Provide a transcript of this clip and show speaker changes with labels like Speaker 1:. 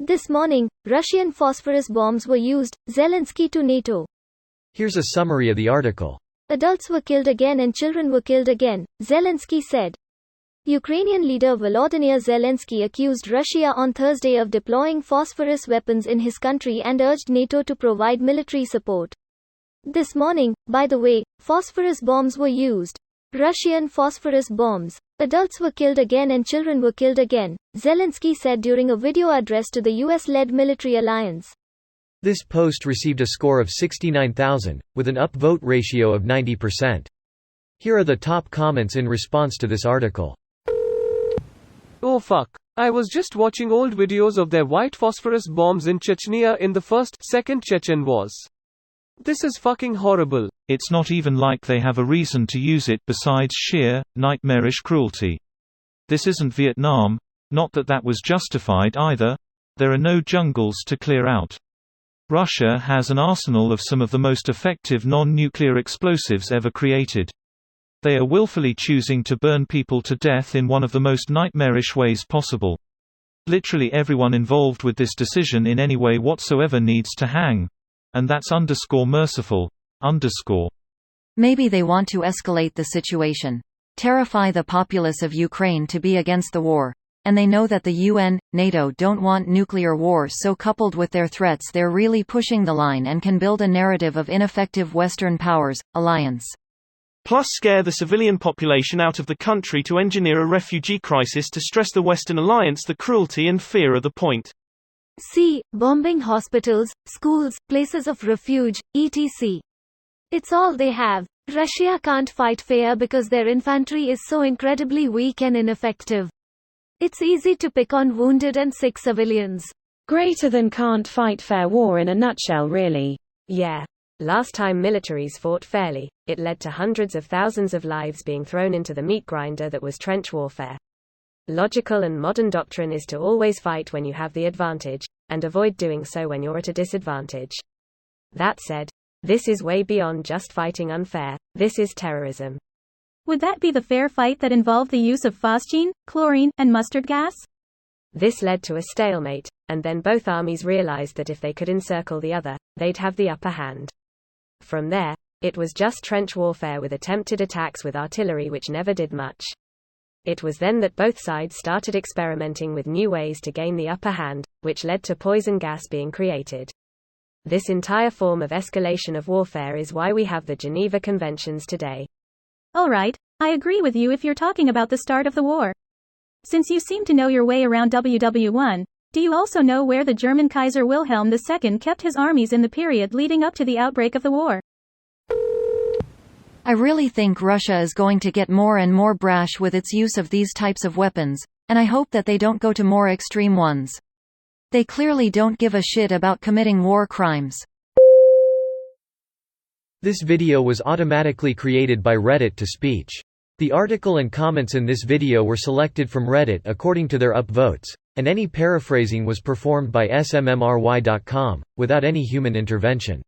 Speaker 1: This morning, Russian phosphorus bombs were used, Zelensky to NATO.
Speaker 2: Here's a summary of the article.
Speaker 1: Adults were killed again and children were killed again, Zelensky said. Ukrainian leader Volodymyr Zelensky accused Russia on Thursday of deploying phosphorus weapons in his country and urged NATO to provide military support. This morning, by the way, phosphorus bombs were used. Russian phosphorus bombs. Adults were killed again and children were killed again, Zelensky said during a video address to the US-led military alliance.
Speaker 2: This post received a score of 69,000, with an upvote ratio of 90%. Here are the top comments in response to this article.
Speaker 3: Oh fuck. I was just watching old videos of their white phosphorus bombs in Chechnya in the first, second Chechen wars. This is fucking horrible.
Speaker 4: It's not even like they have a reason to use it besides sheer, nightmarish cruelty. This isn't Vietnam, not that that was justified either. There are no jungles to clear out. Russia has an arsenal of some of the most effective non-nuclear explosives ever created. They are willfully choosing to burn people to death in one of the most nightmarish ways possible. Literally everyone involved with this decision in any way whatsoever needs to hang. And that's _merciful.
Speaker 5: Maybe they want to escalate the situation. Terrify the populace of Ukraine to be against the war. And they know that the UN, NATO don't want nuclear war, so coupled with their threats they're really pushing the line and can build a narrative of ineffective Western powers, alliance.
Speaker 6: Plus scare the civilian population out of the country to engineer a refugee crisis to stress the Western alliance. The cruelty and fear are the point.
Speaker 1: See, bombing hospitals, schools, places of refuge, etc. It's all they have. Russia can't fight fair because their infantry is so incredibly weak and ineffective. It's easy to pick on wounded and sick civilians.
Speaker 7: Greater than can't fight fair war in a nutshell, really.
Speaker 8: Yeah. Last time militaries fought fairly, it led to hundreds of thousands of lives being thrown into the meat grinder that was trench warfare. Logical and modern doctrine is to always fight when you have the advantage, and avoid doing so when you're at a disadvantage. That said, this is way beyond just fighting unfair, this is terrorism.
Speaker 9: Would that be the fair fight that involved the use of phosgene, chlorine, and mustard gas?
Speaker 8: This led to a stalemate, and then both armies realized that if they could encircle the other, they'd have the upper hand. From there, it was just trench warfare with attempted attacks with artillery which never did much. It was then that both sides started experimenting with new ways to gain the upper hand, which led to poison gas being created. This entire form of escalation of warfare is why we have the Geneva Conventions today.
Speaker 9: Alright, I agree with you if you're talking about the start of the war. Since you seem to know your way around WW1, do you also know where the German Kaiser Wilhelm II kept his armies in the period leading up to the outbreak of the war?
Speaker 5: I really think Russia is going to get more and more brash with its use of these types of weapons, and I hope that they don't go to more extreme ones. They clearly don't give a shit about committing war crimes.
Speaker 2: This video was automatically created by Reddit to speech. The article and comments in this video were selected from Reddit according to their upvotes, and any paraphrasing was performed by smmry.com, without any human intervention.